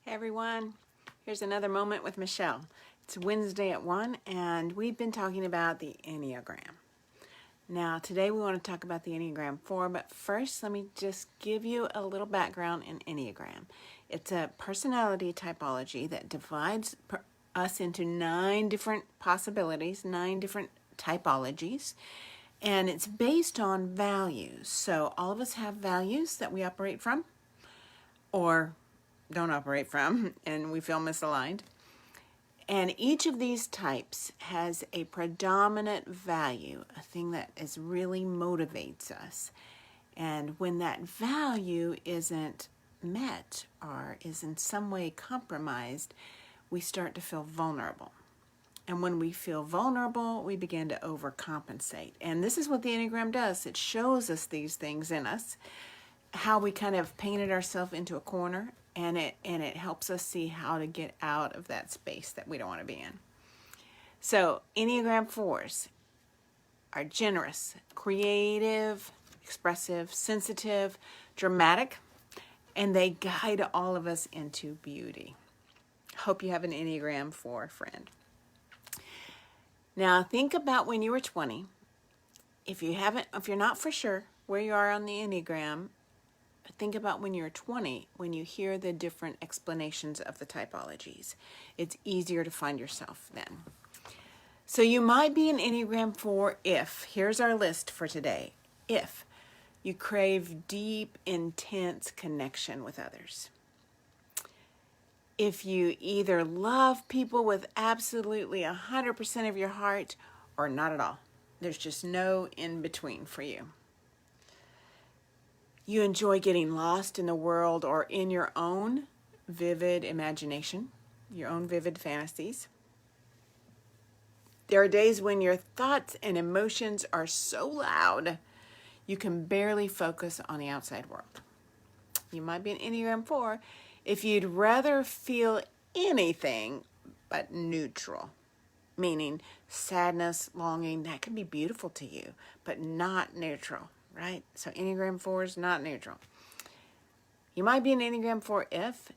Hey everyone, here's another moment with Michelle. It's Wednesday at 1 and we've been talking about the Enneagram. Now today we want to talk about the Enneagram 4, but first let me just give you a little background in Enneagram. It's a personality typology that divides us into 9 different possibilities, 9 different typologies, and it's based on values. So all of us have values that we operate from or don't operate from, and we feel misaligned. And each of these types has a predominant value, a thing that really motivates us. And when that value isn't met or is in some way compromised, we start to feel vulnerable. And when we feel vulnerable, we begin to overcompensate. And this is what the Enneagram does. It shows us these things in us, how we kind of painted ourselves into a corner, and it helps us see how to get out of that space that we don't want to be in. So Enneagram 4s are generous, creative, expressive, sensitive, dramatic, and they guide all of us into beauty. Hope you have an Enneagram 4 friend. Now think about when you were 20. If you're not for sure where you are on the Enneagram, think about when you're 20, when you hear the different explanations of the typologies. It's easier to find yourself then. So you might be an Enneagram 4 if, here's our list for today, if you crave deep, intense connection with others. If you either love people with absolutely 100% of your heart or not at all. There's just no in between for you. You enjoy getting lost in the world or in your own vivid imagination, your own vivid fantasies. There are days when your thoughts and emotions are so loud, you can barely focus on the outside world. You might be an Enneagram 4 if you'd rather feel anything but neutral, meaning sadness, longing, that can be beautiful to you, but not neutral. Right? So Enneagram 4 is not neutral. You might be an Enneagram 4 if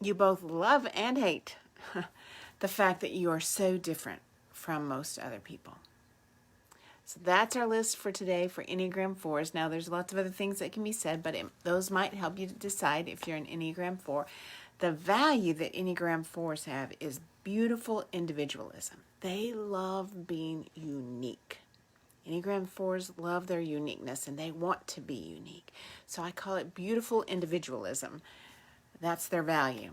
you both love and hate the fact that you are so different from most other people. So that's our list for today for Enneagram 4s. Now there's lots of other things that can be said, but those might help you to decide if you're an Enneagram 4. The value that Enneagram 4s have is beautiful individualism. They love being unique. Enneagram 4s love their uniqueness and they want to be unique. So I call it beautiful individualism. That's their value.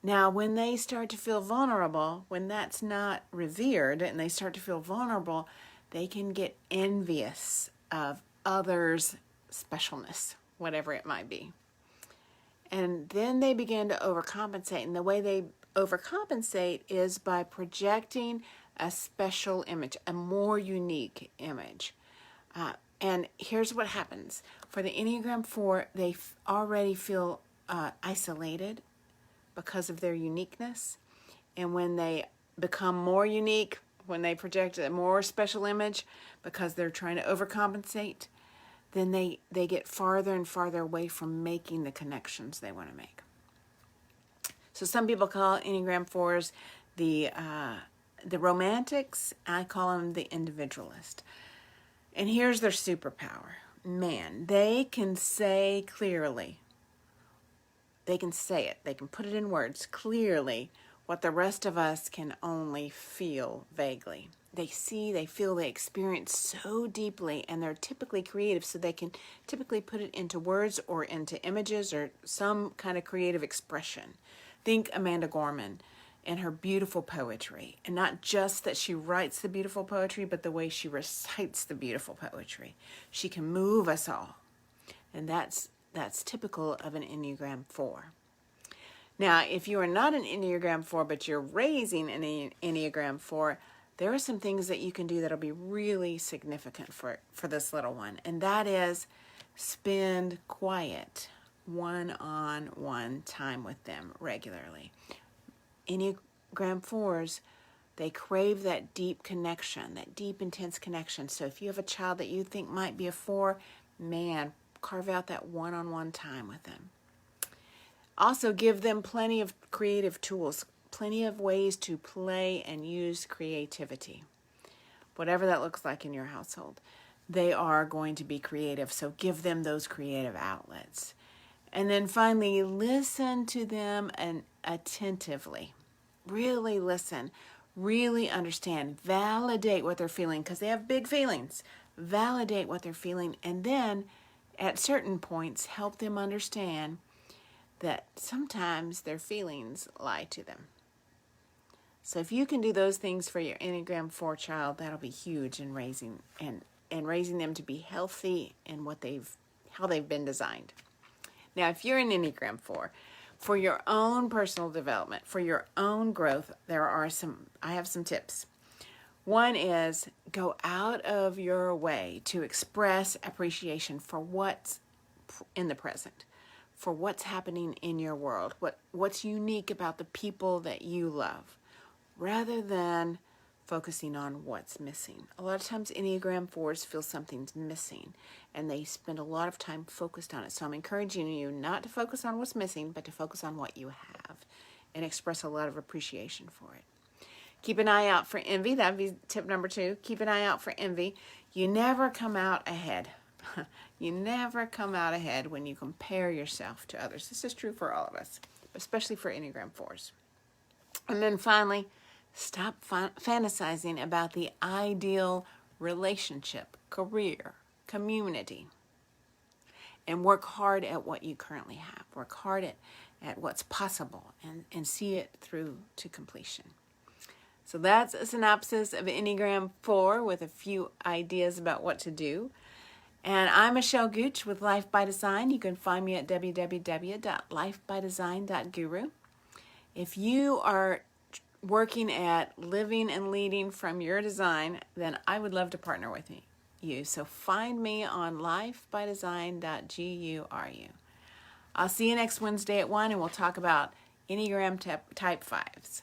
Now, when they start to feel vulnerable, when that's not revered and they start to feel vulnerable, they can get envious of others' specialness, whatever it might be. And then they begin to overcompensate. And the way they overcompensate is by projecting a special image, a more unique image. And here's what happens. For the Enneagram 4, they already feel isolated because of their uniqueness. And when they become more unique, when they project a more special image because they're trying to overcompensate, then they get farther and farther away from making the connections they want to make. So some people call Enneagram 4s the romantics. I call them the individualist. And here's their superpower. Man, they can say clearly, they can say it, they can put it in words clearly what the rest of us can only feel vaguely. They see, they feel, they experience so deeply, and they're typically creative, so they can typically put it into words or into images or some kind of creative expression. Think Amanda Gorman and her beautiful poetry, and not just that she writes the beautiful poetry, but the way she recites the beautiful poetry. She can move us all, and that's typical of an Enneagram 4. Now, if you are not an Enneagram 4, but you're raising an Enneagram 4, there are some things that you can do that'll be really significant for this little one, and that is spend quiet one-on-one time with them regularly. Enneagram 4s, they crave that deep connection, that deep, intense connection. So if you have a child that you think might be a 4, man, carve out that one-on-one time with them. Also, give them plenty of creative tools, plenty of ways to play and use creativity. Whatever that looks like in your household, they are going to be creative, so give them those creative outlets. And then finally, listen to them and attentively. Really listen, really understand, validate what they're feeling, because they have big feelings. Validate what they're feeling, and then at certain points, help them understand that sometimes their feelings lie to them. So if you can do those things for your Enneagram 4 child, that'll be huge in raising them to be healthy in how they've been designed. Now, if you're an Enneagram 4, for your own personal development, for your own growth, I have some tips. One is go out of your way to express appreciation for what's in the present, for what's happening in your world, what's unique about the people that you love, rather than focusing on what's missing. A lot of times Enneagram 4s feel something's missing, and they spend a lot of time focused on it. So I'm encouraging you not to focus on what's missing, but to focus on what you have and express a lot of appreciation for it. Keep an eye out for envy. That would be tip number 2. Keep an eye out for envy. You never come out ahead. You never come out ahead when you compare yourself to others. This is true for all of us, especially for Enneagram 4s. And then finally, stop fantasizing about the ideal relationship, career, community, and work hard at what you currently have. Work hard at what's possible and see it through to completion. So that's a synopsis of Enneagram 4 with a few ideas about what to do. And I'm Michele Gooch with Life by Design. You can find me at www.lifebydesign.guru. If you are working at living and leading from your design, then I would love to partner with you. So find me on lifebydesign.guru. I'll see you next Wednesday at 1, and we'll talk about Enneagram Type 5s.